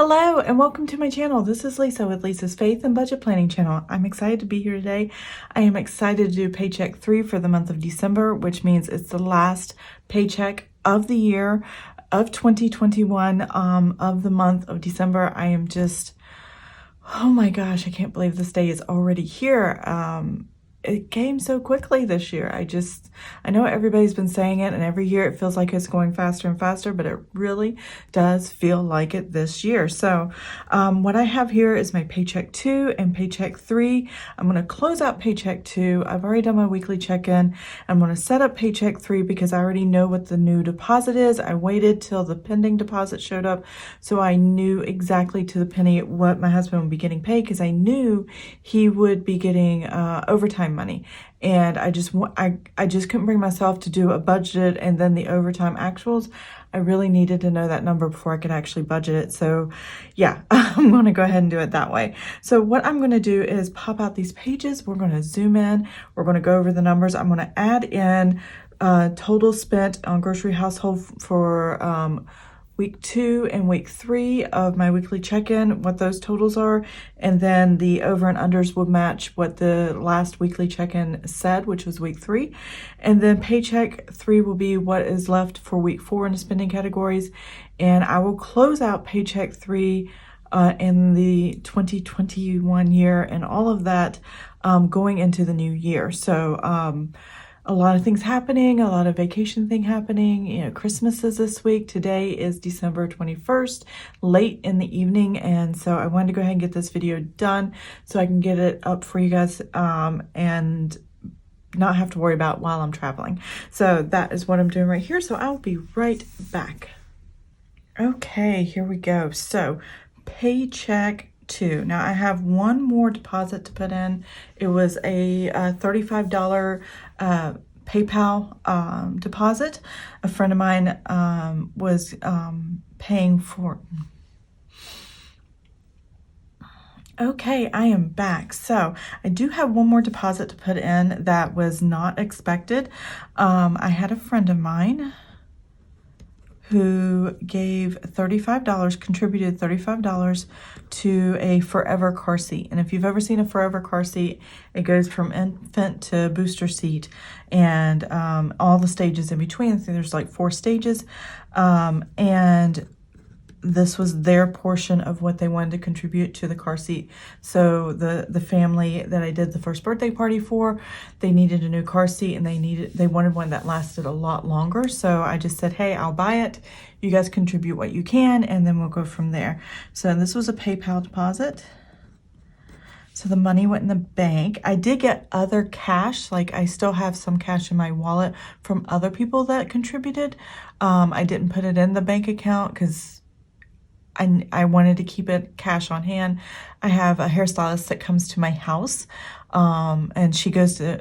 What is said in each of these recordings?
Hello and welcome to my channel. This is Lisa with Lisa's Faith and Budget Planning channel. I'm excited to be here today. I am excited to do Paycheck 3 for the month of December, which means it's the last paycheck of the year of 2021 of the month of December. I am just, oh my gosh, I can't believe this day is already here. It came so quickly this year. I know everybody's been saying it, and every year it feels like it's going faster and faster, but it really does feel like it this year. So what I have here is my Paycheck 2 and Paycheck 3. I'm going to close out Paycheck 2. I've already done my weekly check-in. I'm going to set up Paycheck 3 because I already know what the new deposit is. I waited till the pending deposit showed up, so I knew exactly to the penny what my husband would be getting paid, because I knew he would be getting overtime money, and I just couldn't bring myself to do a budget and then the overtime actuals. I really needed to know that number before I could actually budget it. So yeah, I'm going to go ahead and do it that way. So what I'm going to do is pop out these pages. We're going to zoom in. We're going to go over the numbers. I'm going to add in total spent on grocery household for week 2 and week 3 of my weekly check-in, what those totals are, and then the over and unders will match what the last weekly check-in said, which was week 3. And then Paycheck 3 will be what is left for week 4 in the spending categories, and I will close out Paycheck 3 in the 2021 year and all of that going into the new year. So a lot of things happening, a lot of vacation thing happening. You know, Christmas is this week. Today is December 21st, late in the evening. And so I wanted to go ahead and get this video done so I can get it up for you guys and not have to worry about while I'm traveling. So that is what I'm doing right here. So I'll be right back. Okay, here we go. So Paycheck 2. Now I have one more deposit to put in. It was a $35 PayPal deposit. A friend of mine was paying for. Okay, I am back. So I do have one more deposit to put in that was not expected. I had a friend of mine who gave $35, contributed $35 to a Forever car seat. And if you've ever seen a Forever car seat, it goes from infant to booster seat and all the stages in between. I think there's like 4 stages. And this was their portion of what they wanted to contribute to the car seat. So the family that I did the first birthday party for, they needed a new car seat, and they wanted one that lasted a lot longer. So I just said, hey, I'll buy it. You guys contribute what you can, and then we'll go from there. So this was a PayPal deposit. So the money went in the bank. I did get other cash, like I still have some cash in my wallet from other people that contributed. I didn't put it in the bank account because I wanted to keep it cash on hand. I have a hairstylist that comes to my house, and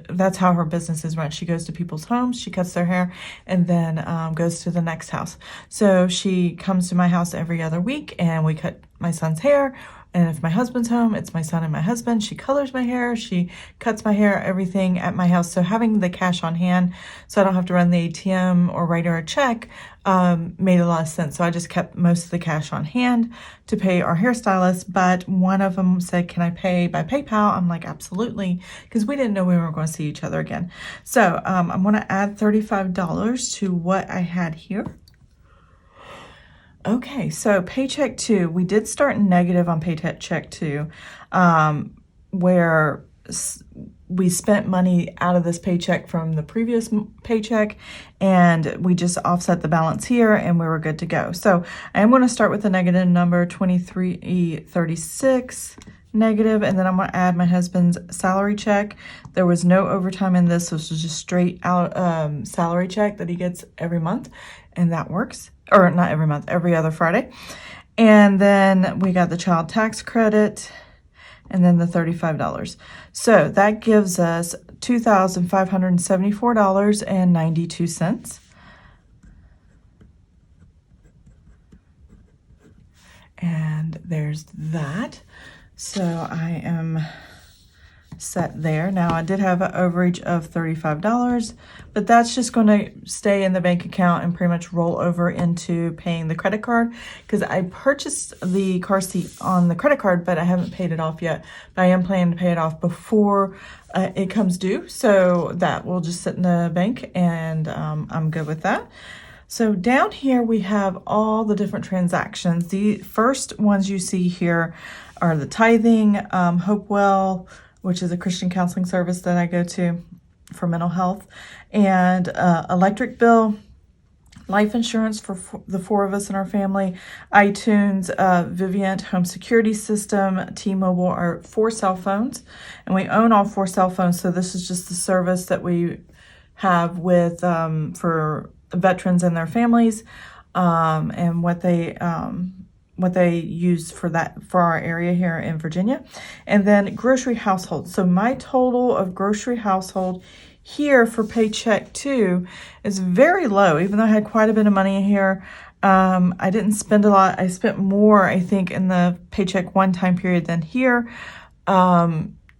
that's how her business is run. She goes to people's homes, she cuts their hair, and then goes to the next house. So she comes to my house every other week, and we cut my son's hair. And if my husband's home, it's my son and my husband. She colors my hair, she cuts my hair, everything at my house. So having the cash on hand so I don't have to run the ATM or write her a check made a lot of sense. So I just kept most of the cash on hand to pay our hairstylist. But one of them said, can I pay by PayPal? I'm like, absolutely, because we didn't know we were going to see each other again. So I'm going to add $35 to what I had here. Okay, so Paycheck 2, we did start negative on Paycheck 2, where we spent money out of this paycheck from the previous paycheck, and we just offset the balance here, and we were good to go. So I am going to start with the negative number, $23.36 negative, and then I'm going to add my husband's salary check. There was no overtime in this. This was just straight out salary check that he gets every month, and that works. Or not every month, every other Friday. And then we got the child tax credit, and then the $35. So that gives us $2,574.92. And there's that. So I am set there. Now I did have an overage of $35, but that's just going to stay in the bank account and pretty much roll over into paying the credit card, because I purchased the car seat on the credit card, but I haven't paid it off yet. But I am planning to pay it off before it comes due, so that will just sit in the bank, and I'm good with that. So down here we have all the different transactions. The first ones you see here are the Tithing, Hopewell, which is a Christian counseling service that I go to for mental health, and electric bill, life insurance for the 4 of us in our family, iTunes, Vivint Home Security System, T-Mobile, are 4 cell phones, and we own all 4 cell phones. So this is just the service that we have with for veterans and their families, and what they use for that, for our area here in Virginia. And then grocery household. So my total of grocery household here for Paycheck 2 is very low, even though I had quite a bit of money here. I didn't spend a lot. I spent more, I think, in the Paycheck 1 time period than here,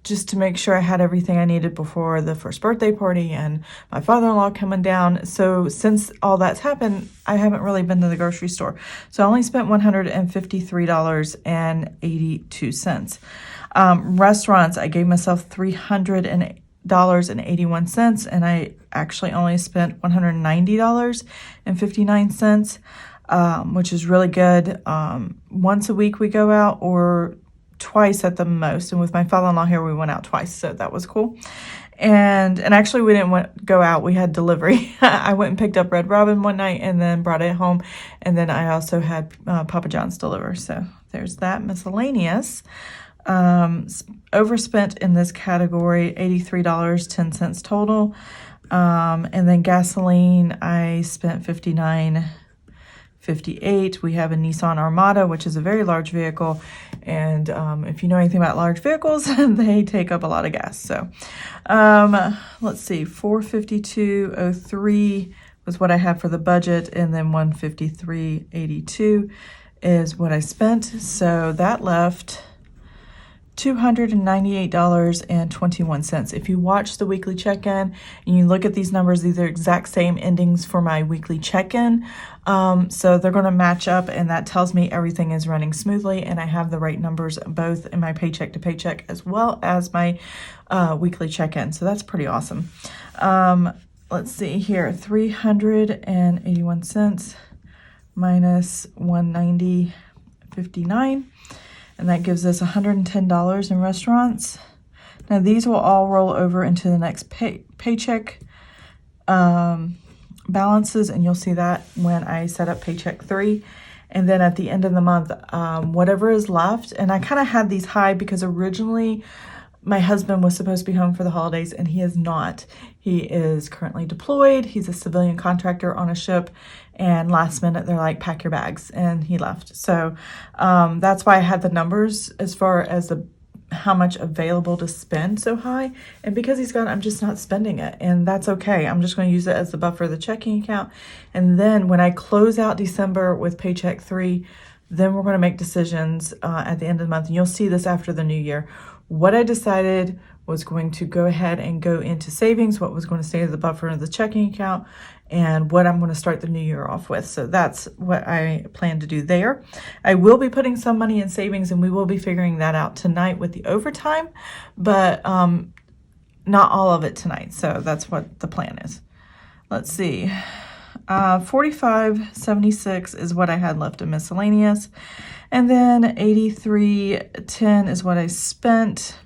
just to make sure I had everything I needed before the first birthday party and my father-in-law coming down. So since all that's happened, I haven't really been to the grocery store. So I only spent $153.82. Restaurants, I gave myself $300.81, and I actually only spent $190.59, which is really good. Once a week we go out, or twice at the most, and with my father-in-law here we went out twice, so that was cool. And actually we didn't go out, we had delivery. I went and picked up Red Robin one night and then brought it home, and then I also had Papa John's deliver. So there's that. Miscellaneous, overspent in this category, $83.10 total. And then gasoline, I spent $59.58. We have a Nissan Armada, which is a very large vehicle, and if you know anything about large vehicles, they take up a lot of gas. So let's see, $452.03 was what I had for the budget, and then $153.82 is what I spent. So that left $298.21. If you watch the weekly check-in and you look at these numbers, these are exact same endings for my weekly check-in. So they're going to match up, and that tells me everything is running smoothly, and I have the right numbers both in my paycheck to paycheck as well as my weekly check-in. So that's pretty awesome. Let's see here, 381 cents minus 190.59. And that gives us $110 in restaurants. Now these will all roll over into the next paycheck balances, and you'll see that when I set up Paycheck 3. And then at the end of the month, whatever is left, and I kind of had these high because originally my husband was supposed to be home for the holidays, and he is not. He is currently deployed. He's a civilian contractor on a ship, and last minute they're like, pack your bags, and he left. So that's why I had the numbers as far as how much available to spend so high. And because he's gone, I'm just not spending it, and that's okay. I'm just going to use it as the buffer of the checking account. And then when I close out December with Paycheck 3, then we're going to make decisions at the end of the month, and you'll see this after the new year. What I decided was going to go ahead and go into savings, what was going to stay as the buffer of the checking account, and what I'm going to start the new year off with. So that's what I plan to do there. I will be putting some money in savings, and we will be figuring that out tonight with the overtime, but not all of it tonight. So that's what the plan is. Let's see. $45.76 is what I had left in miscellaneous. And then $83.10 is what I spent.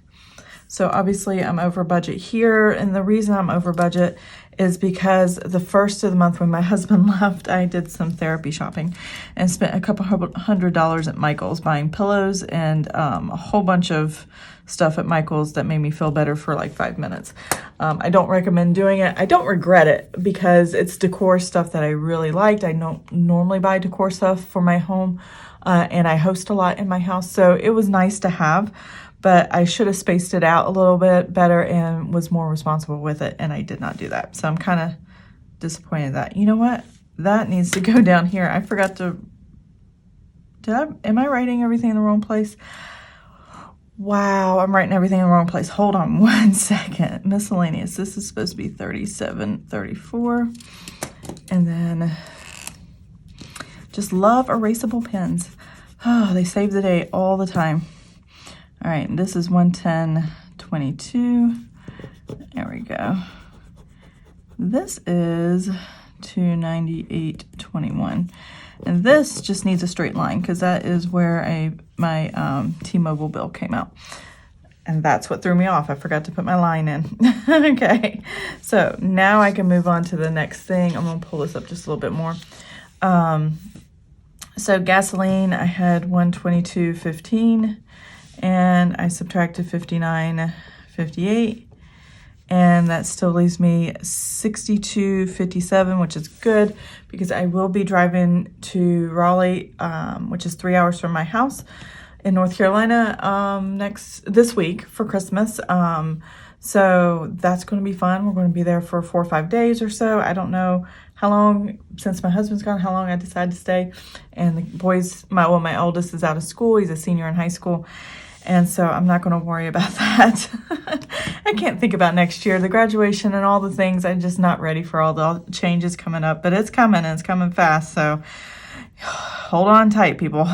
So obviously I'm over budget here. And the reason I'm over budget is because the first of the month when my husband left, I did some therapy shopping and spent a couple $100 at Michael's buying pillows and a whole bunch of stuff at Michael's that made me feel better for like 5 minutes. I don't recommend doing it. I don't regret it because it's decor stuff that I really liked. I don't normally buy decor stuff for my home, and I host a lot in my house, so it was nice to have, but I should have spaced it out a little bit better and was more responsible with it, and I did not do that. So I'm kind of disappointed that, you know what, that needs to go down here. I forgot to, am I writing everything in the wrong place? Wow, I'm writing everything in the wrong place. Hold on one second. Miscellaneous. This is supposed to be 37, 34. And then just love erasable pens. Oh, they save the day all the time. All right, this is 110.22. There we go. This is 298.21. And this just needs a straight line because that is where my T-Mobile bill came out. And that's what threw me off. I forgot to put my line in. Okay, so now I can move on to the next thing. I'm gonna pull this up just a little bit more. So gasoline, I had 122.15 and I subtracted 59.58. And that still leaves me 62.57, which is good because I will be driving to Raleigh, which is 3 hours from my house in North Carolina this week for Christmas. So that's going to be fun. We're going to be there for 4 or 5 days or so. I don't know how long, since my husband's gone, how long I decide to stay. And the boys, my oldest is out of school. He's a senior in high school. And so I'm not going to worry about that. I can't think about next year, the graduation and all the things. I'm just not ready for all the changes coming up, but it's coming and it's coming fast. So hold on tight, people.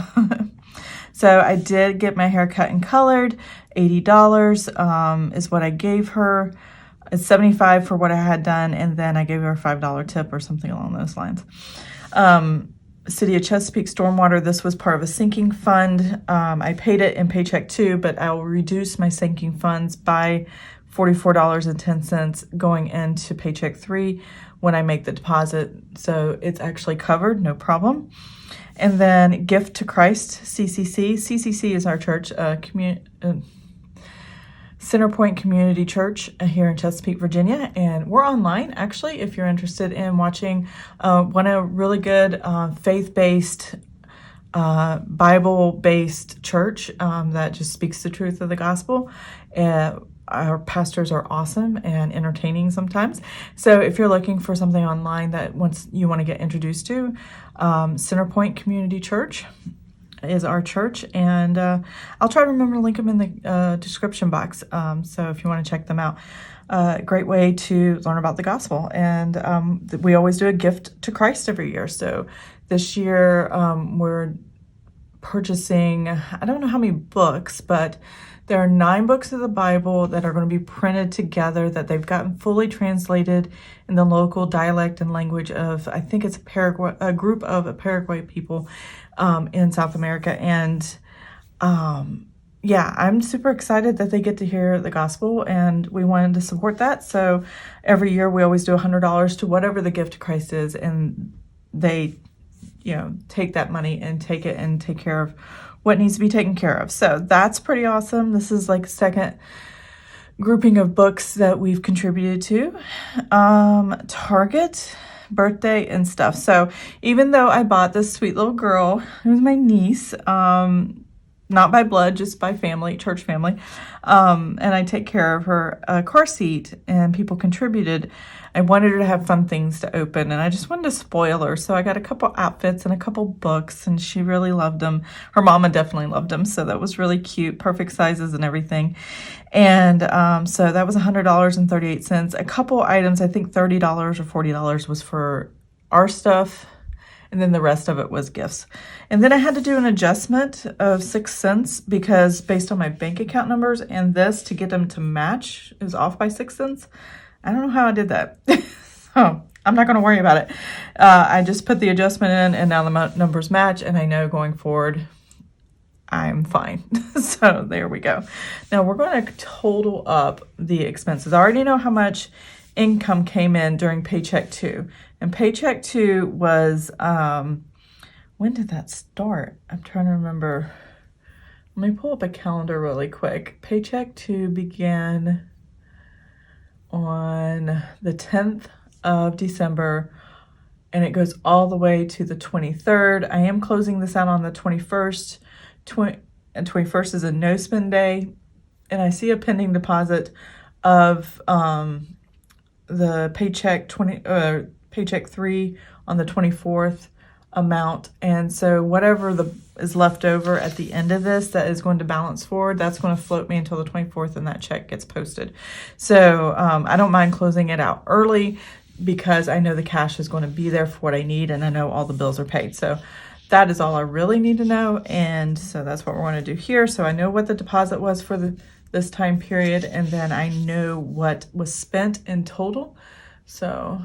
So I did get my hair cut and colored. $80 is what I gave her. It's $75 for what I had done. And then I gave her a $5 tip or something along those lines. City of Chesapeake Stormwater, this was part of a sinking fund. I paid it in Paycheck 2, but I will reduce my sinking funds by $44.10 going into Paycheck 3 when I make the deposit. So it's actually covered, no problem. And then Gift to Christ, CCC. CCC is our church, Centerpoint Community Church here in Chesapeake, Virginia. And we're online, actually, if you're interested in watching one a really good faith-based, Bible-based church that just speaks the truth of the gospel. Our pastors are awesome and entertaining sometimes. So if you're looking for something online that you want to get introduced to, Centerpoint Community Church is our church, and I'll try to remember to link them in the description box, so if you want to check them out. Great way to learn about the gospel, and we always do a gift to Christ every year. So this year we're purchasing, I don't know how many books, but there are 9 books of the Bible that are going to be printed together, that they've gotten fully translated in the local dialect and language of, I think it's a group of Paraguay people in South America. And yeah, I'm super excited that they get to hear the gospel, and we wanted to support that. So every year we always do $100 to whatever the gift to Christ is, and they, take that money and take it and take care of what needs to be taken care of. So that's pretty awesome. This is like second grouping of books that we've contributed to. Target, birthday and stuff. So even though I bought this sweet little girl, who's my niece, not by blood, just by family, church family, and I take care of her, a car seat, and people contributed, I wanted her to have fun things to open, and I just wanted to spoil her. So I got a couple outfits and a couple books, and she really loved them. Her mama definitely loved them, so that was really cute, perfect sizes and everything. And so that was $100.38. A couple items, I think $30 or $40 was for our stuff, and then the rest of it was gifts. And then I had to do an adjustment of 6 cents because based on my bank account numbers and this, to get them to match, is off by 6 cents. I don't know how I did that. So I'm not going to worry about it. I just put the adjustment in, and now the numbers match, and I know going forward I'm fine. So there we go. Now we're going to total up the expenses. I already know how much income came in during Paycheck 2. And Paycheck 2 was, when did that start? I'm trying to remember. Let me pull up a calendar really quick. Paycheck 2 began on the 10th of December, and it goes all the way to the 23rd. I am closing this out on the 21st. And 21st is a no spend day, and I see a pending deposit of the Paycheck 3 on the 24th amount. And so whatever is left over at the end of this that is going to balance forward, that's going to float me until the 24th, and that check gets posted. So I don't mind closing it out early because I know the cash is going to be there for what I need, and I know all the bills are paid. So that is all I really need to know. And so that's what we're going to do here. So I know what the deposit was for this time period, and then I know what was spent in total. So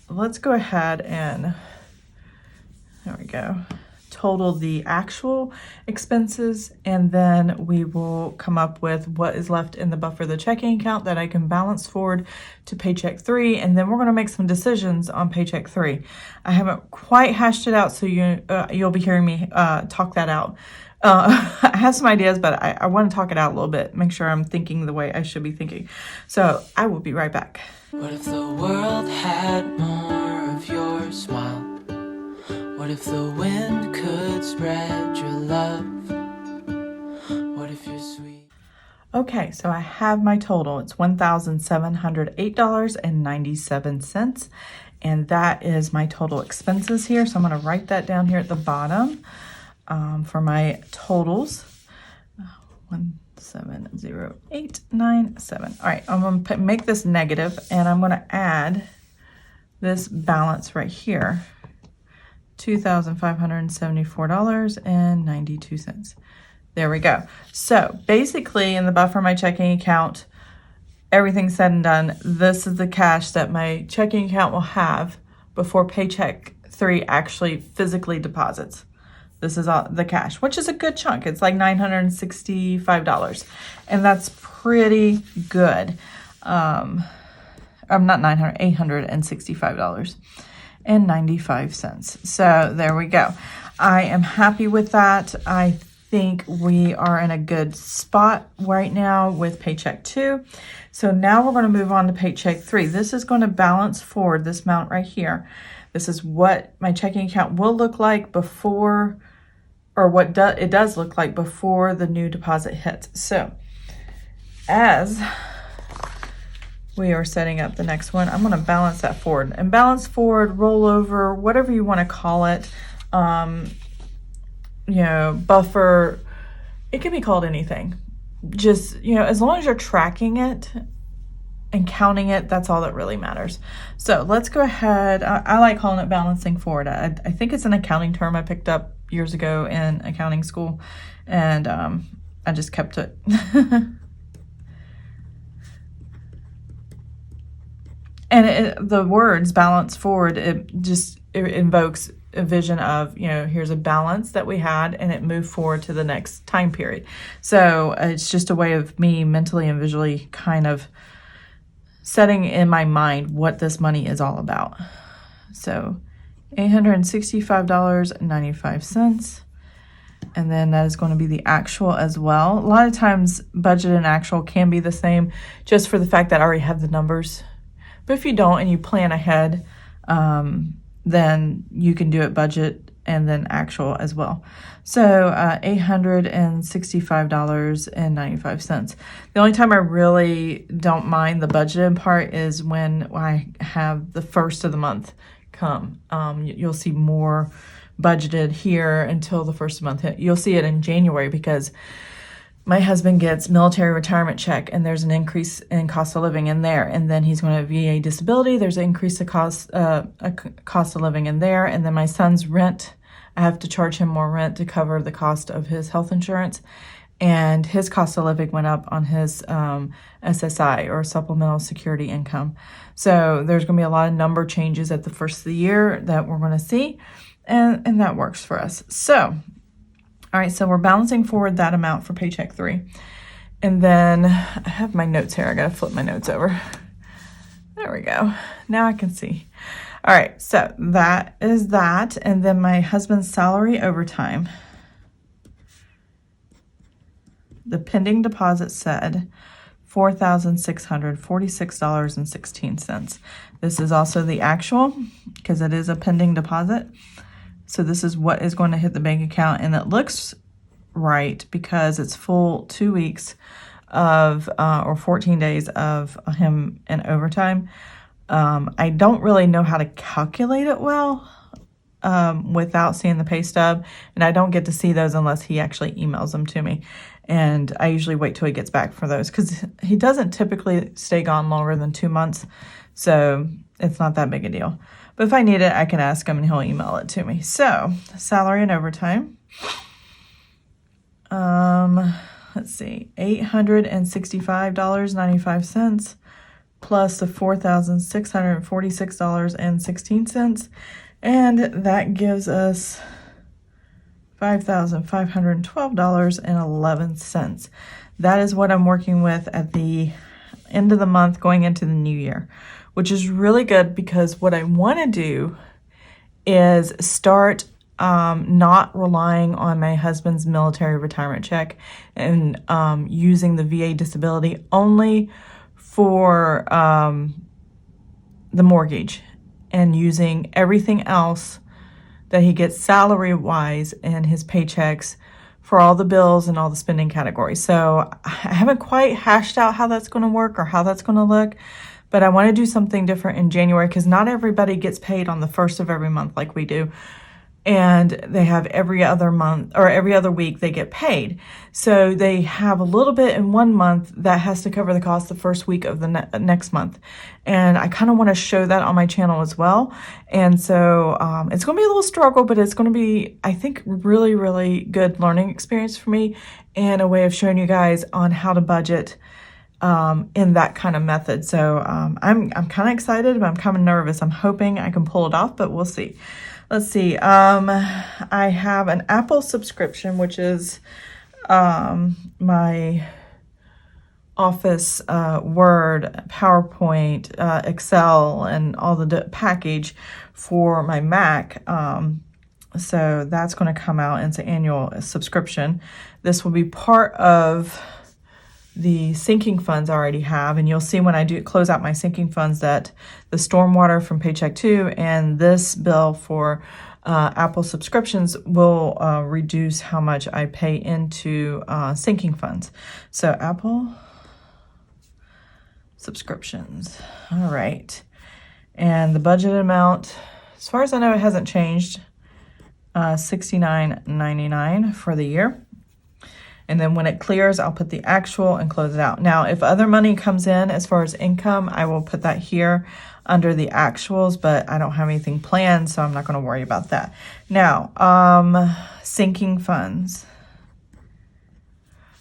let's go ahead and, there we go, total the actual expenses, and then we will come up with what is left in the buffer, the checking account that I can balance forward to Paycheck 3, and then we're going to make some decisions on Paycheck 3. I haven't quite hashed it out, so you'll be hearing me talk that out. I have some ideas, but I want to talk it out a little bit, make sure I'm thinking the way I should be thinking. So I will be right back. What if the world had more of your smile? What if the wind could spread your love? What if you're sweet? Okay, so I have my total. It's $1,708.97, and that is my total expenses here. So I'm going to write that down here at the bottom for my totals. 1,708.97. All right, I'm going to make this negative, and I'm going to add this balance right here, $2,574.92. There we go. So basically, in the buffer, my checking account, everything said and done, this is the cash that my checking account will have before Paycheck 3 actually physically deposits. This is all the cash, which is a good chunk. It's like $965, and that's pretty good. I'm not $865.95. So there we go. I am happy with that. I think we are in a good spot right now with Paycheck 2. So now we're going to move on to Paycheck 3. This is going to balance forward this amount right here. This is what my checking account will look like before, or what it does look like before the new deposit hits. So as we are setting up the next one, I'm going to balance that forward. And balance forward, roll over, whatever you want to call it, buffer, it can be called anything. Just, as long as you're tracking it and counting it, that's all that really matters. So let's go ahead. I like calling it balancing forward. I think it's an accounting term I picked up years ago in accounting school, and I just kept it. And the words balance forward, it invokes a vision of, here's a balance that we had, and it moved forward to the next time period. So it's just a way of me mentally and visually kind of setting in my mind what this money is all about. So $865.95. And then that is going to be the actual as well. A lot of times budget and actual can be the same, just for the fact that I already have the numbers. But if you don't and you plan ahead, then you can do it budget and then actual as well. So $865.95. The only time I really don't mind the budgeted part is when I have the first of the month come. You'll see more budgeted here until the first of the month hit. You'll see it in January because my husband gets military retirement check, and there's an increase in cost of living in there. And then he's going to VA disability. There's an increase of cost of living in there. And then my son's rent, I have to charge him more rent to cover the cost of his health insurance. And his cost of living went up on his SSI, or supplemental security income. So there's going to be a lot of number changes at the first of the year that we're going to see. And that works for us. So all right, so we're balancing forward that amount for Paycheck 3. And then I have my notes here. I got to flip my notes over. There we go. Now I can see. All right, so that is that. And then my husband's salary overtime. The pending deposit said $4,646.16. This is also the actual, because it is a pending deposit. So this is what is going to hit the bank account, and it looks right because it's full 2 weeks of, or 14 days of him in overtime. I don't really know how to calculate it well, without seeing the pay stub, and I don't get to see those unless he actually emails them to me. And I usually wait till he gets back for those because he doesn't typically stay gone longer than 2 months, so it's not that big a deal. But if I need it, I can ask him and he'll email it to me. So, salary and overtime. Let's see, $865.95 plus the $4,646.16. And that gives us $5,512.11. That is what I'm working with at the end of the month going into the new year, which is really good because what I want to do is start not relying on my husband's military retirement check and using the VA disability only for the mortgage and using everything else that he gets salary-wise in his paychecks for all the bills and all the spending categories. So I haven't quite hashed out how that's going to work or how that's going to look, but I want to do something different in January because not everybody gets paid on the first of every month like we do. And they have every other month or every other week they get paid. So they have a little bit in 1 month that has to cover the cost the first week of the next month. And I kind of want to show that on my channel as well. And so it's going to be a little struggle, but it's going to be, I think, really, really good learning experience for me and a way of showing you guys on how to budget in that kind of method. So I'm kind of excited, but I'm kind of nervous. I'm hoping I can pull it off, but we'll see. Let's see. I have an Apple subscription, which is my Office, Word, PowerPoint, Excel, and all the package for my Mac. So that's going to come out. It's an annual subscription. This will be part of the sinking funds I already have, and you'll see when I do close out my sinking funds that the stormwater from Paycheck 2 and this bill for Apple subscriptions will reduce how much I pay into sinking funds. So Apple subscriptions. All right. And the budget amount, as far as I know, it hasn't changed. $69.99 for the year. And then when it clears, I'll put the actual and close it out. Now, if other money comes in as far as income, I will put that here under the actuals, but I don't have anything planned, so I'm not going to worry about that. Now, sinking funds.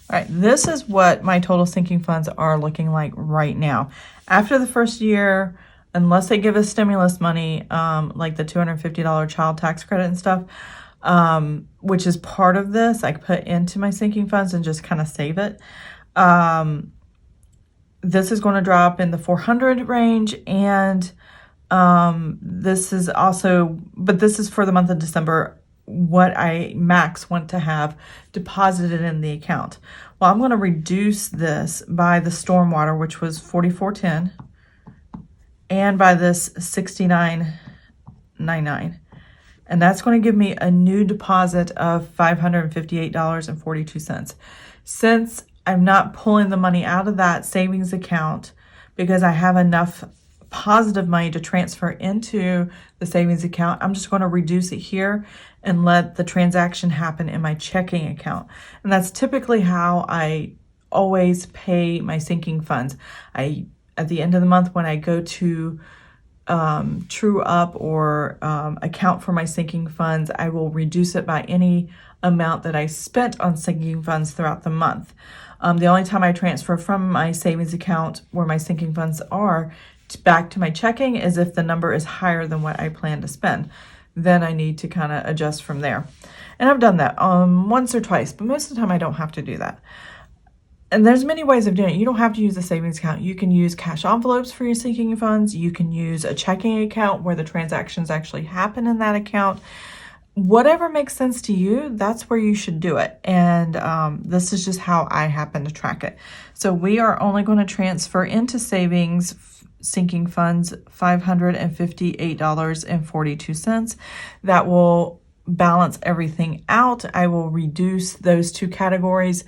All right, this is what my total sinking funds are looking like right now. After the first year, unless they give us stimulus money, like the $250 child tax credit and stuff, which is part of this, I put into my sinking funds and just kind of save it. This is going to drop in the 400 range, and this is also, but this is for the month of December, what I max want to have deposited in the account. Well, I'm going to reduce this by the stormwater, which was $44.10, and by this $69.99. And that's going to give me a new deposit of $558.42. Since I'm not pulling the money out of that savings account because I have enough positive money to transfer into the savings account, I'm just going to reduce it here and let the transaction happen in my checking account. And that's typically how I always pay my sinking funds. At the end of the month when I go to true up or account for my sinking funds, I will reduce it by any amount that I spent on sinking funds throughout the month. The only time I transfer from my savings account where my sinking funds are back to my checking is if the number is higher than what I plan to spend. Then I need to kind of adjust from there. And I've done that once or twice, but most of the time I don't have to do that. And there's many ways of doing it. You don't have to use a savings account. You can use cash envelopes for your sinking funds. You can use a checking account where the transactions actually happen in that account. Whatever makes sense to you, that's where you should do it. And this is just how I happen to track it. So we are only going to transfer into savings sinking funds $558.42. That will balance everything out. I will reduce those two categories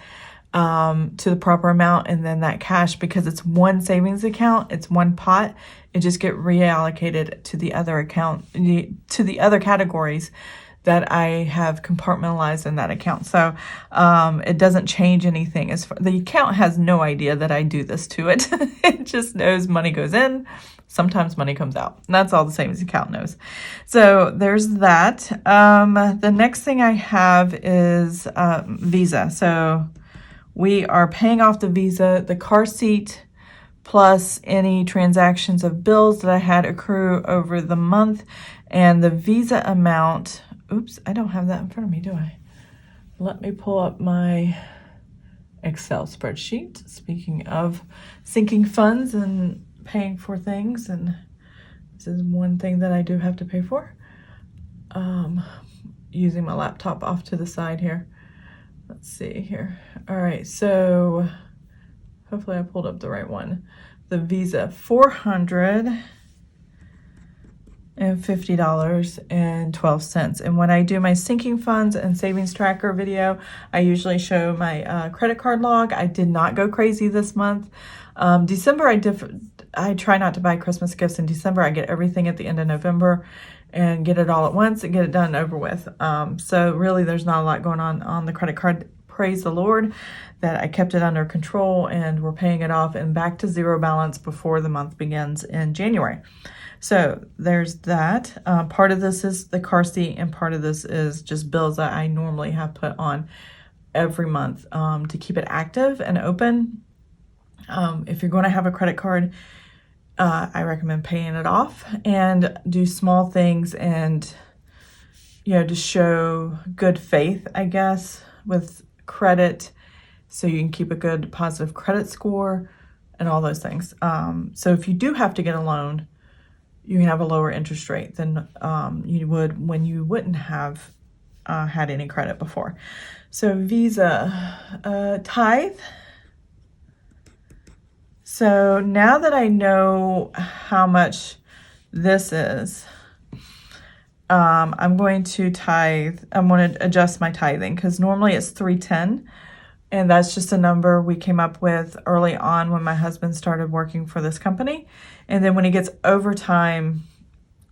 to the proper amount, and then that cash, because it's one savings account, it's one pot, it just get reallocated to the other account, to the other categories that I have compartmentalized in that account. So it doesn't change anything. The account has no idea that I do this to it. It just knows money goes in, sometimes money comes out. And that's all the savings account knows. So there's that. The next thing I have is Visa. So we are paying off the Visa, the car seat, plus any transactions of bills that I had accrue over the month. And the Visa amount, oops, I don't have that in front of me, do I? Let me pull up my Excel spreadsheet. Speaking of sinking funds and paying for things, and this is one thing that I do have to pay for. Using my laptop off to the side here. Let's see here. All right, so hopefully I pulled up the right one. The Visa, $450.12. And when I do my sinking funds and savings tracker video, I usually show my credit card log. I did not go crazy this month. December, I try not to buy Christmas gifts in December. I get everything at the end of November and get it all at once and get it done and over with. So really there's not a lot going on the credit card. Praise the Lord that I kept it under control and we're paying it off and back to zero balance before the month begins in January. So there's that. Part of this is the car seat and part of this is just bills that I normally have put on every month to keep it active and open. If you're going to have a credit card, I recommend paying it off and do small things and, to show good faith, I guess, with credit so you can keep a good positive credit score and all those things. So if you do have to get a loan, you can have a lower interest rate than you would when you wouldn't have had any credit before. So Visa, Tithe. So now that I know how much this is, I'm going to tithe. I'm going to adjust my tithing because normally it's $3.10, and that's just a number we came up with early on when my husband started working for this company. And then when he gets overtime,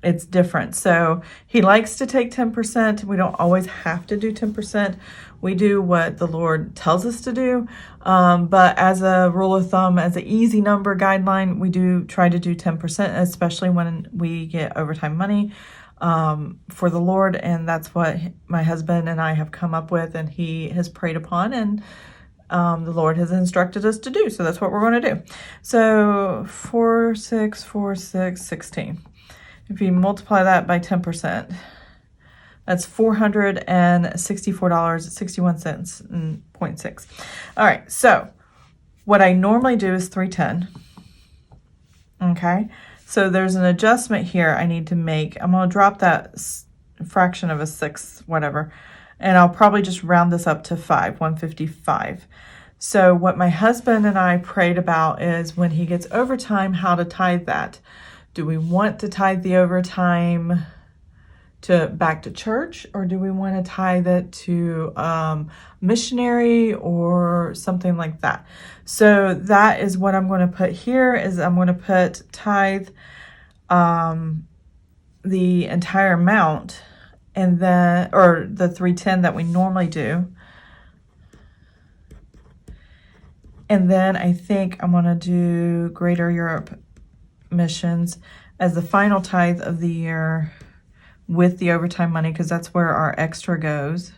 it's different. So he likes to take 10%. We don't always have to do 10%. We do what the Lord tells us to do. But as a rule of thumb, as an easy number guideline, we do try to do 10%, especially when we get overtime money for the Lord. And that's what my husband and I have come up with, and he has prayed upon, and the Lord has instructed us to do. So that's what we're going to do. So 4, 6, 4, 6, 16. If you multiply that by 10%, that's $464.61 and 0.6. All right, so what I normally do is $3.10. Okay, so there's an adjustment here I need to make. I'm going to drop that fraction of a sixth, whatever, and I'll probably just round this up to 155. So what my husband and I prayed about is when he gets overtime, how to tithe that. Do we want to tithe the overtime back to church, or do we want to tithe it to missionary or something like that? So that is what I'm going to put here. Is I'm going to put tithe the entire amount, and then, or the $3.10 that we normally do. And then I think I'm going to do Greater Europe missions as the final tithe of the year with the overtime money, because that's where our extra goes.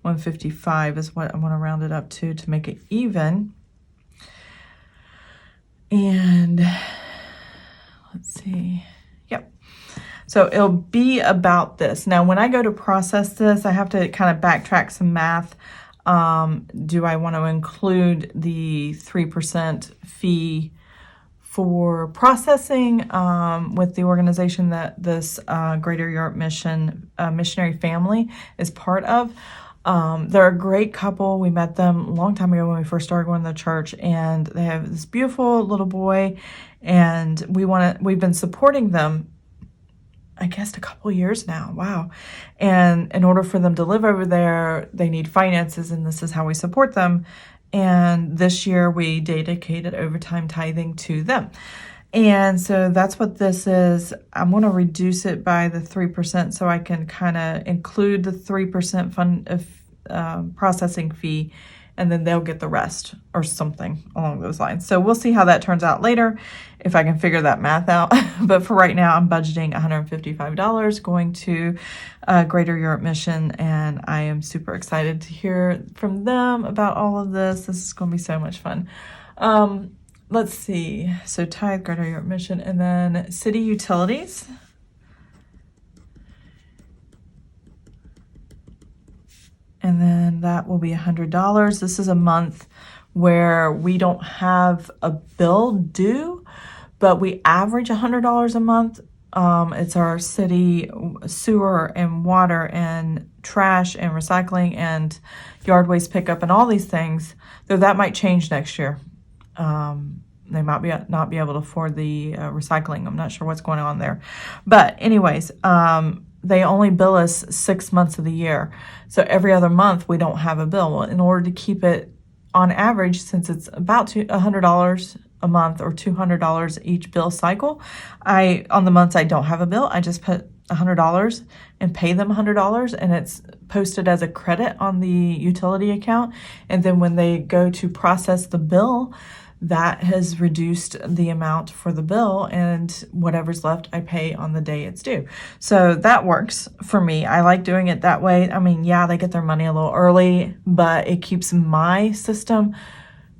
155 is what I'm going to round it up to make it even. And let's see. Yep. So it'll be about this. Now, when I go to process this, I have to kind of backtrack some math. Do I want to include the 3% fee for processing with the organization that this Greater Europe missionary family is part of? They're a great couple. We met them a long time ago when we first started going to the church, and they have this beautiful little boy, and we've been supporting them, I guess, a couple years now. Wow. And in order for them to live over there, they need finances, and this is how we support them. and this year we dedicated overtime tithing to them. And so that's what this is. I'm going to reduce it by the 3% so I can kind of include the 3% fund of processing fee, and then they'll get the rest or something along those lines. So we'll see how that turns out later if I can figure that math out. But for right now, I'm budgeting $155 going to Greater Europe Mission, and I am super excited to hear from them about all of this. This is going to be so much fun. Let's see. So tithe, Greater Europe Mission, and then city utilities. And then that will be $100. This is a month where we don't have a bill due, but we average $100 a month. It's our city sewer and water and trash and recycling and yard waste pickup and all these things, though that might change next year. They might not be able to afford the recycling. I'm not sure what's going on there. But anyways, they only bill us 6 months of the year. So every other month we don't have a bill. Well, in order to keep it on average, since it's about $100 a month or $200 each bill cycle, on the months I don't have a bill, I just put $100 and pay them $100, and it's posted as a credit on the utility account. And then when they go to process the bill, that has reduced the amount for the bill, and whatever's left I pay on the day it's due. So that works for me. I like doing it that way. I mean, yeah, they get their money a little early, but it keeps my system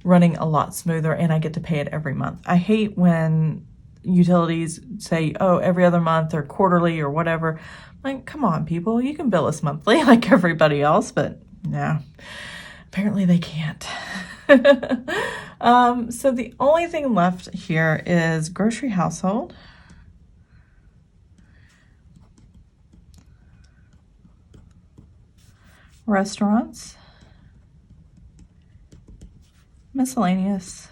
running a lot smoother, and I get to pay it every month. I hate when utilities say, oh, every other month or quarterly or whatever. Like, come on, people, you can bill us monthly like everybody else, but no, apparently they can't. So the only thing left here is grocery household. Restaurants. Miscellaneous.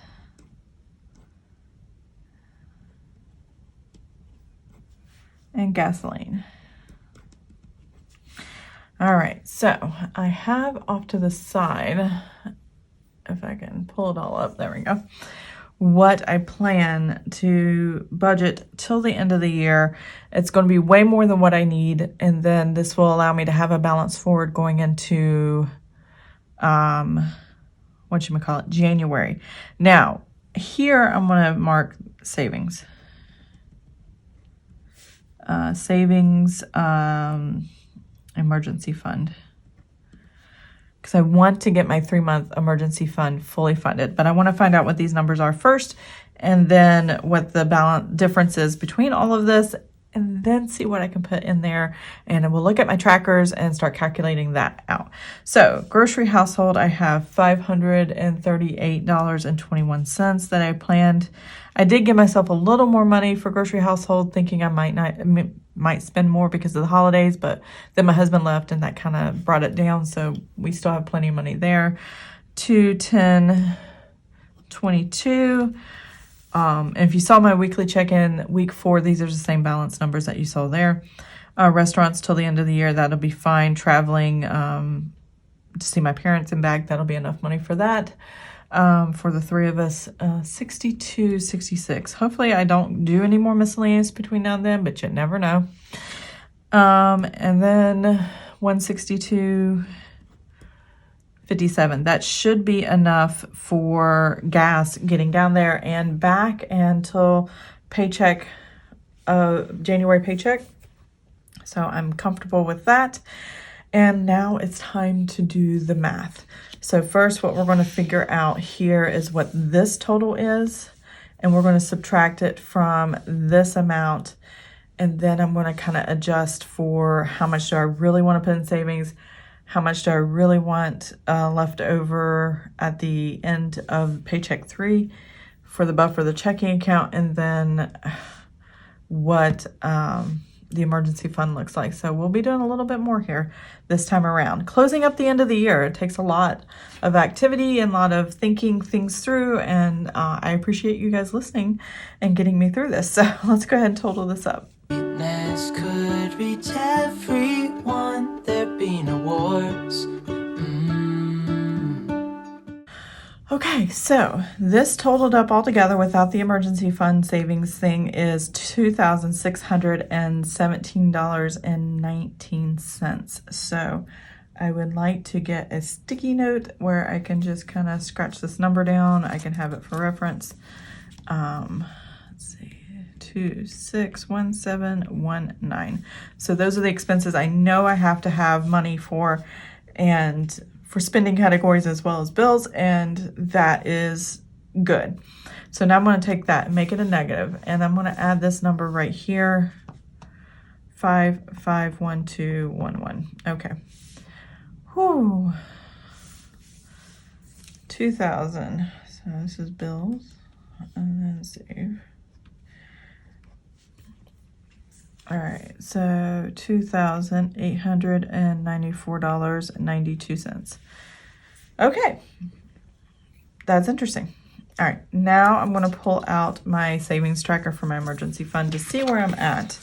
And gasoline. All right, so I have off to the side, if I can pull it all up, there we go, what I plan to budget till the end of the year. It's going to be way more than what I need, and then this will allow me to have a balance forward going into, January. Now, here I'm going to mark savings. Emergency fund. Because I want to get my 3-month emergency fund fully funded. But I want to find out what these numbers are first, and then what the balance difference is between all of this, and then see what I can put in there. And we'll look at my trackers and start calculating that out. So grocery household, I have $538.21 that I planned. I did give myself a little more money for grocery household, thinking I might spend more because of the holidays, but then my husband left and that kind of brought it down. So we still have plenty of money there. $210.22. And if you saw my weekly check-in, week 4, these are the same balance numbers that you saw there. Restaurants till the end of the year, that'll be fine. Traveling to see my parents and back, that'll be enough money for that. For the 3 of us, $62.66. Hopefully I don't do any more miscellaneous between now and then, but you never know. And then $162.57. That should be enough for gas getting down there and back until paycheck, January paycheck. So I'm comfortable with that. And now it's time to do the math. So first, what we're going to figure out here is what this total is, and we're going to subtract it from this amount, and then I'm going to kind of adjust for how much do I really want to put in savings, how much do I really want left over at the end of paycheck 3 for the buffer, the checking account, and then what the emergency fund looks like. So we'll be doing a little bit more here this time around. Closing up the end of the year, it takes a lot of activity and a lot of thinking things through, and I appreciate you guys listening and getting me through this. So let's go ahead and total this up. Greatness could reach everyone, there'd be no wars. Okay, so this totaled up altogether without the emergency fund savings thing is $2,617.19. So I would like to get a sticky note where I can just kind of scratch this number down. I can have it for reference. Let's see, 261719. So those are the expenses I know I have to have money for, and for spending categories as well as bills, and that is good. So now I'm going to take that and make it a negative, and I'm going to add this number right here, 551211. Okay. Whew. 2000. So this is bills, and then save. All right, so $2,894.92. Okay, that's interesting. All right, now I'm going to pull out my savings tracker for my emergency fund to see where I'm at.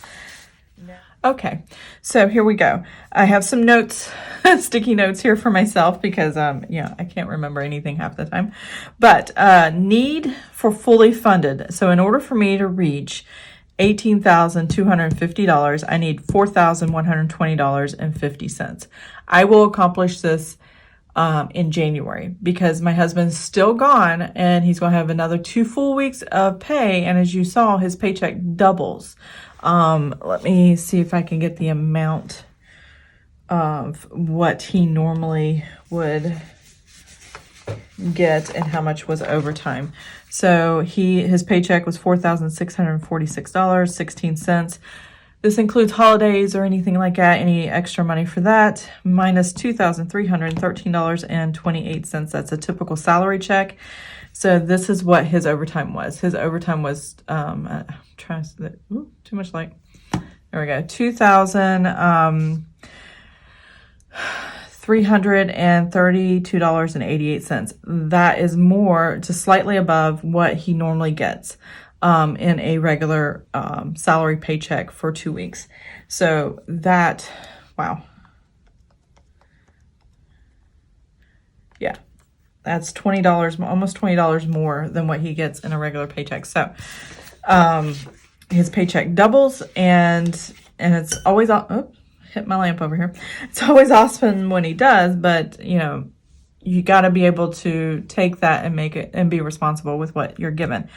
Okay, so here we go. I have some notes, sticky notes here for myself because, I can't remember anything half the time. But need for fully funded. So in order for me to reach $18,250, I need $4,120.50. I will accomplish this in January because my husband's still gone and he's going to have another 2 full weeks of pay. And as you saw, his paycheck doubles. Let me see if I can get the amount of what he normally would get and how much was overtime. So his paycheck was $4,646.16. This includes holidays or anything like that, any extra money for that, minus $2,313.28. That's a typical salary check. So this is what his overtime was. His overtime was, I'm trying to, too much light. There we go. $2,332.88. That is more, just slightly above what he normally gets in a regular salary paycheck for 2 weeks. So that, wow. Yeah, that's $20, almost $20 more than what he gets in a regular paycheck. So his paycheck doubles, and it's always, hit my lamp over here. It's always awesome when he does, but you got to be able to take that and make it and be responsible with what you're given.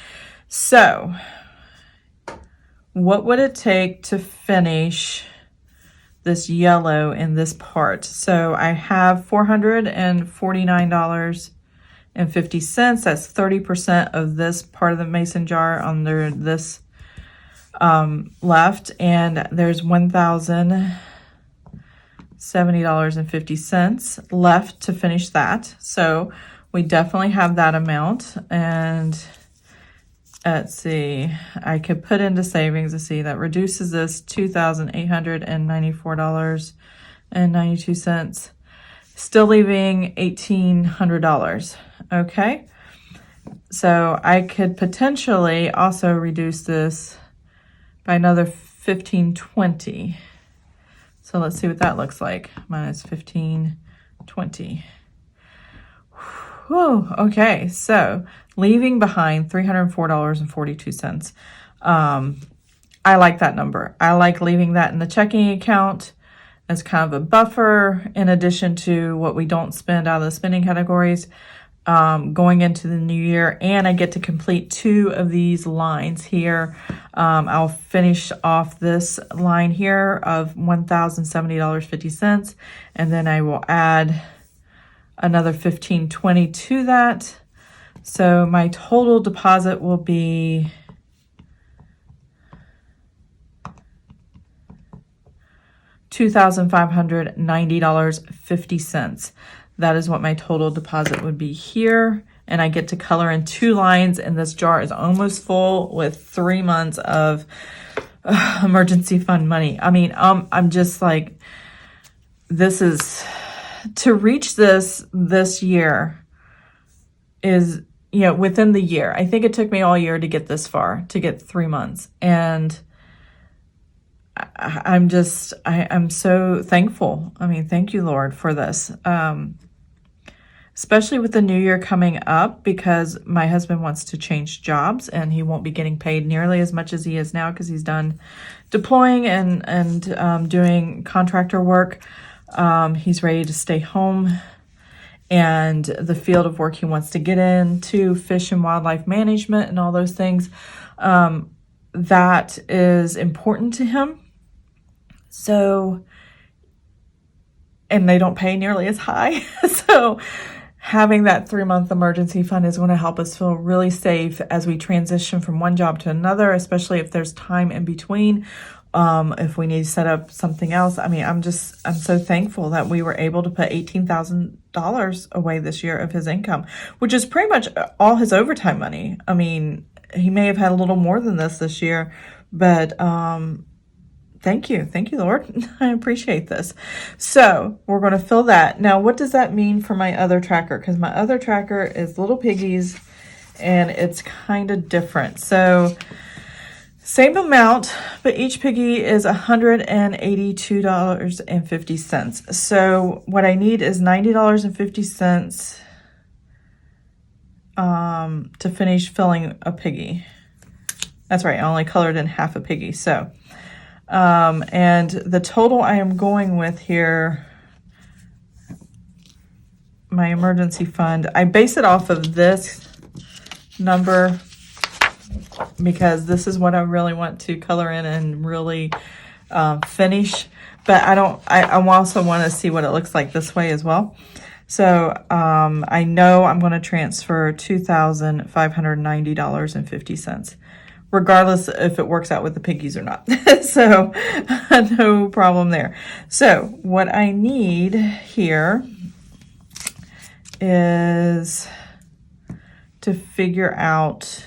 So what would it take to finish this yellow in this part? So I have $449.50. That's 30% of this part of the mason jar under this left, and there's $1,070.50 left to finish that. So we definitely have that amount. And let's see, I could put into savings to see that reduces this $2,894.92, still leaving $1,800. Okay, so I could potentially also reduce this by another $1,520. So let's see what that looks like. Minus $1,520. Whew, okay, so leaving behind $304.42. I like that number. I like leaving that in the checking account as kind of a buffer in addition to what we don't spend out of the spending categories going into the new year. And I get to complete 2 of these lines here. I'll finish off this line here of $1,070.50, and then I will add another $1,520 to that. So my total deposit will be $2,590.50. That is what my total deposit would be here. And I get to color in 2 lines, and this jar is almost full with 3 months of emergency fund money. I mean, I'm just like, this is, to reach this year is, within the year. I think it took me all year to get this far, to get 3 months. And I'm so thankful. I mean, thank you, Lord, for this. especially with the new year coming up, because my husband wants to change jobs and he won't be getting paid nearly as much as he is now because he's done deploying and doing contractor work. He's ready to stay home, and the field of work he wants to get into, fish and wildlife management and all those things, that is important to him. So, and they don't pay nearly as high. So having that 3-month emergency fund is going to help us feel really safe as we transition from one job to another, especially if there's time in between. If we need to set up something else. I mean, I'm so thankful that we were able to put $18,000 away this year of his income, which is pretty much all his overtime money. I mean, he may have had a little more than this year, but thank you, Lord. I appreciate this. So we're going to fill that. Now, what does that mean for my other tracker? Because my other tracker is Little Piggies, and it's kind of different. So same amount, but each piggy is $182.50. So what I need is $90.50 to finish filling a piggy. That's right, I only colored in half a piggy. So, and the total I am going with here, my emergency fund, I base it off of this number because this is what I really want to color in and really finish. But I also want to see what it looks like this way as well. So I know I'm going to transfer $2,590.50, regardless if it works out with the piggies or not. So no problem there. So what I need here is to figure out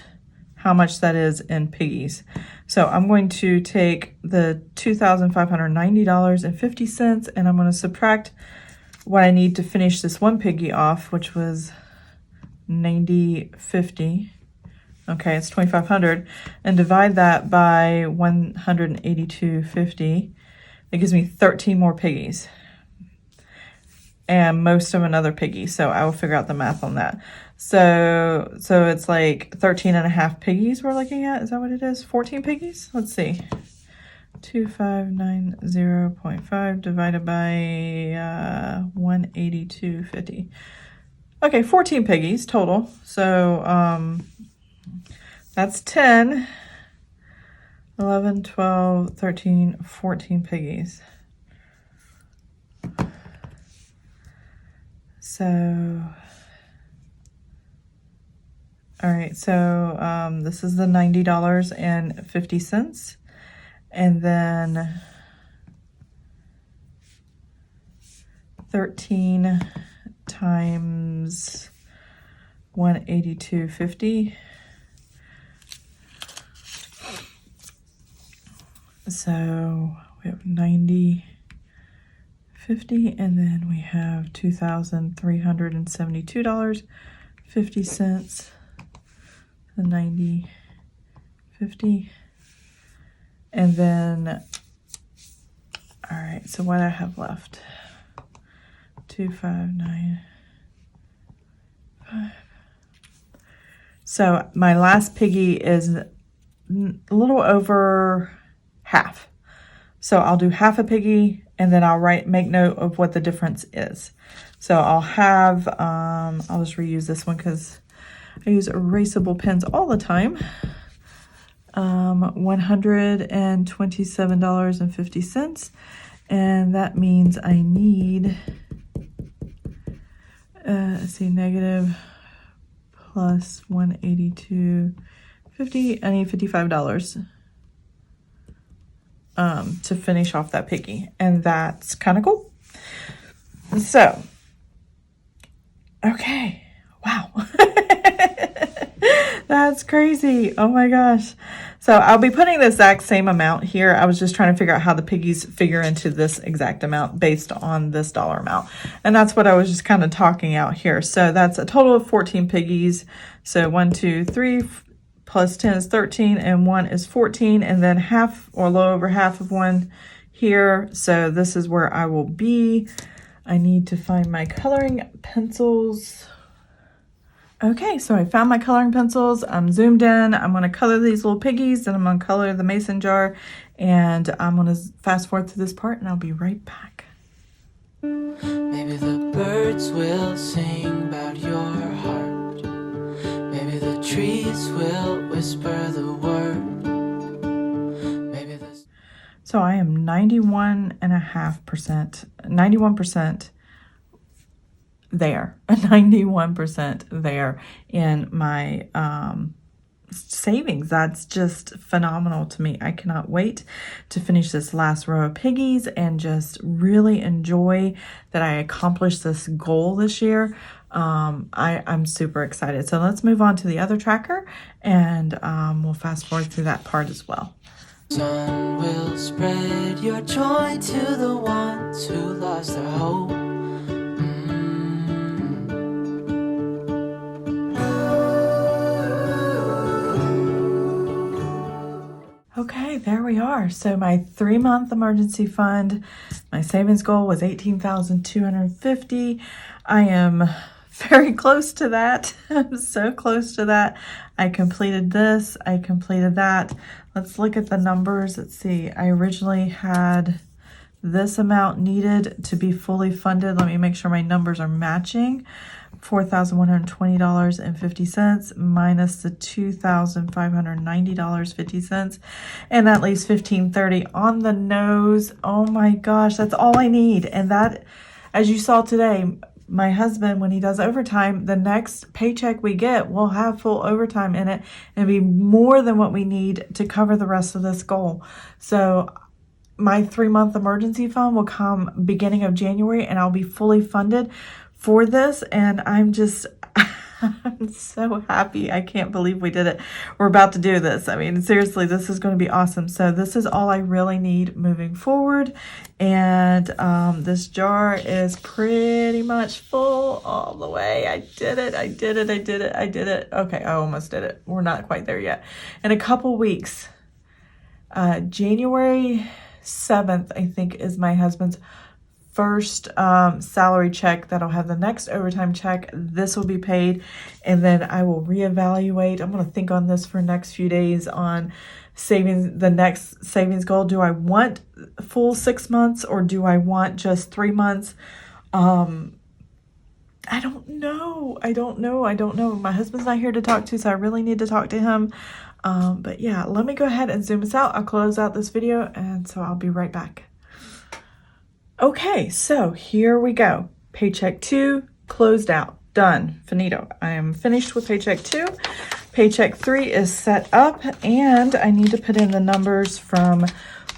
how much that is in piggies. So I'm going to take the $2,590.50 and I'm going to subtract what I need to finish this one piggy off, which was $90.50. Okay, it's $2,500, and divide that by $182.50. That gives me 13 more piggies, and most of another piggy. So I will figure out the math on that. So it's like 13 and a half piggies we're looking at. Is that what it is? 14 piggies? Let's see. 2590.5 divided by 182.50. Okay, 14 piggies total. So that's 10, 11, 12, 13, 14 piggies. So, all right, so this is the $90.50. And then 13 times 182.50. So we have 90.50, and then we have $2,372.50. The 90.50. And then, all right, so what I have left, 2,595. So my last piggy is a little over half. So I'll do half a piggy, and then I'll make note of what the difference is. So I'll have, I'll just reuse this one because I use erasable pens all the time. $127.50, and that means I need, let's see, negative plus 182.50. I need $55 to finish off that piggy, and that's kind of cool. So, okay, wow. That's crazy. Oh my gosh. So I'll be putting the exact same amount here. I was just trying to figure out how the piggies figure into this exact amount based on this dollar amount. And that's what I was just kind of talking out here. So that's a total of 14 piggies. So 1, 2, 3 plus 10 is 13, and 1 is 14, and then half or a little over half of 1 here. So this is where I will be. I need to find my coloring pencils. Okay, so I found my coloring pencils. I'm zoomed in. I'm going to color these little piggies, and I'm going to color the mason jar, and I'm going to fast forward through this part, and I'll be right back. Maybe the birds will sing about your heart. Maybe the trees will whisper the word. Maybe the... So I am 91.5%, 91% there, 91% there in my savings. That's just phenomenal to me. I cannot wait to finish this last row of piggies and just really enjoy that I accomplished this goal this year. I'm super excited. So let's move on to the other tracker, and we'll fast forward through that part as well. Sun will spread your joy to the ones who lost their hope. Okay, there we are. So my 3-month emergency fund, my savings goal was $18,250. I am very close to that. I'm so close to that. I completed this. I completed that. Let's look at the numbers. Let's see. I originally had this amount needed to be fully funded. Let me make sure my numbers are matching. $4,120.50 minus the $2,590.50, and that leaves $1,530 on the nose. Oh my gosh, that's all I need. And that, as you saw today, my husband, when he does overtime, the next paycheck we get will have full overtime in it and be more than what we need to cover the rest of this goal. So my 3-month emergency fund will come beginning of January, and I'll be fully funded for this, and I'm so happy. I can't believe we did it. We're about to do this. I mean, seriously, this is going to be awesome. So this is all I really need moving forward, and this jar is pretty much full all the way. I did it. Okay, I almost did it. We're not quite there yet. In a couple weeks, January 7th, I think, is my husband's first salary check. That'll have the next overtime check. This will be paid, and then I will reevaluate. I'm going to think on this for the next few days on savings, the next savings goal. Do I want full 6 months, or do I want just 3 months? I don't know. I don't know. My husband's not here to talk to, so I really need to talk to him. But yeah, let me go ahead and zoom us out. I'll close out this video, and so I'll be right back. Okay, so here we go. Paycheck 2 closed out. Done. Finito. I am finished with Paycheck 2. Paycheck 3 is set up, and I need to put in the numbers from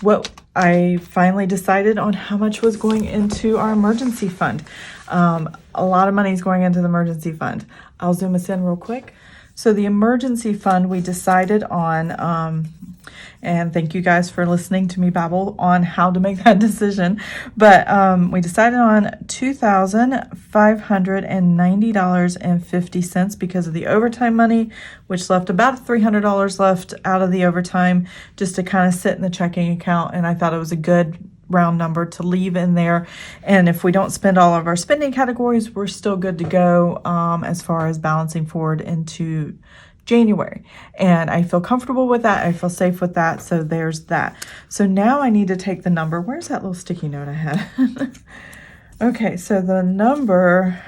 what I finally decided on how much was going into our emergency fund. A lot of money is going into the emergency fund. I'll zoom us in real quick. So the emergency fund, we decided on, and thank you guys for listening to me babble on how to make that decision. But we decided on $2,590.50 because of the overtime money, which left about $300 left out of the overtime just to kind of sit in the checking account. And I thought it was a good round number to leave in there. And if we don't spend all of our spending categories, we're still good to go as far as balancing forward into January. And I feel comfortable with that. I feel safe with that. So there's that. So now I need to take the number. Where's that little sticky note I had? Okay, so the number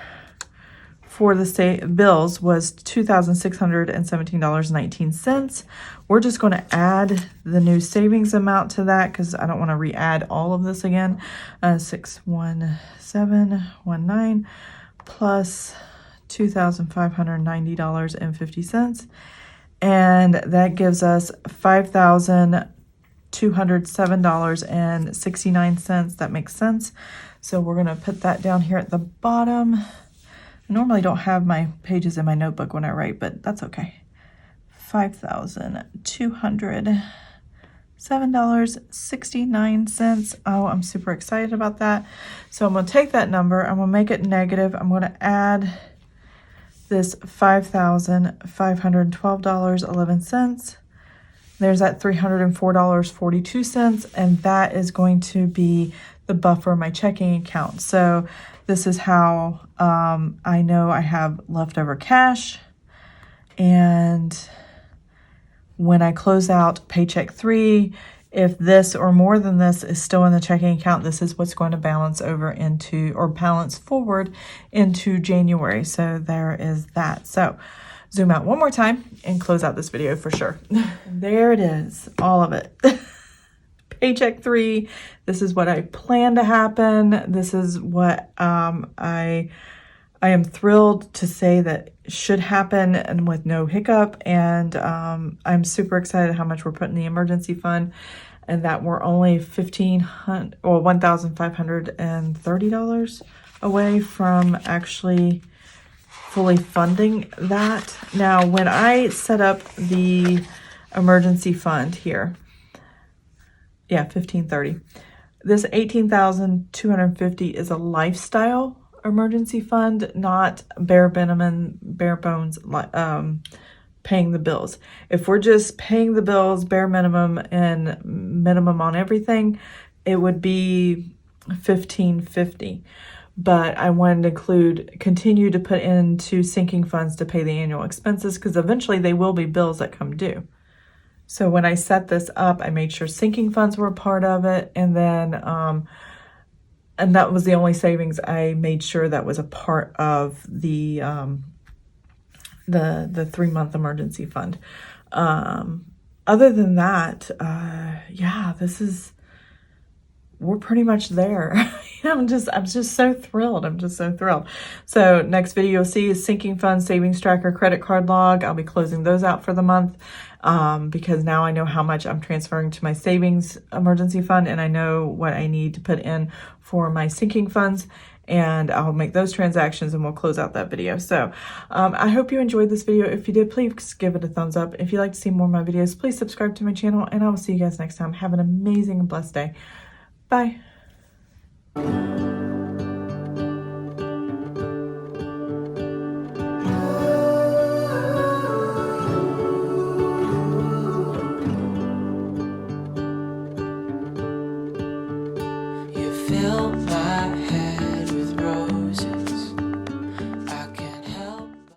for the state bills was $2,617.19. We're just going to add the new savings amount to that because I don't want to re-add all of this again. 61719 plus $2,590.50, and that gives us $5,207.69. That makes sense. So we're going to put that down here at the bottom. I normally don't have my pages in my notebook when I write, but that's okay. $5,207.69. Oh, I'm super excited about that. So I'm going to take that number. I'm going to make it negative. I'm going to add this $5,512.11. There's that $304.42, and that is going to be the buffer in my checking account. So this is how I know I have leftover cash. And when I close out Paycheck 3, if this or more than this is still in the checking account, this is what's going to balance over into, or balance forward into January. So there is that. So zoom out one more time and close out this video for sure. There it is, all of it. Paycheck 3, this is what I plan to happen. This is what I am thrilled to say that should happen and with no hiccup. And I'm super excited how much we're putting in the emergency fund, and that we're only $1,530 away from actually fully funding that. Now, when I set up the emergency fund here, yeah, 1,530. This 18,250 is a lifestyle emergency fund, not bare bones paying the bills. If we're just paying the bills, bare minimum and minimum on everything, it would be 1,550. But I wanted to continue to put into sinking funds to pay the annual expenses, because eventually they will be bills that come due. So when I set this up, I made sure sinking funds were a part of it, and then and that was the only savings I made sure that was a part of the 3-month emergency fund. Other than that, yeah, we're pretty much there. I'm just so thrilled. I'm just so thrilled. So next video you'll see is sinking fund, savings tracker, credit card log. I'll be closing those out for the month because now I know how much I'm transferring to my savings emergency fund, and I know what I need to put in for my sinking funds, and I'll make those transactions and we'll close out that video. So I hope you enjoyed this video. If you did, please give it a thumbs up. If you'd like to see more of my videos, please subscribe to my channel, and I will see you guys next time. Have an amazing and blessed day. Bye. You fill my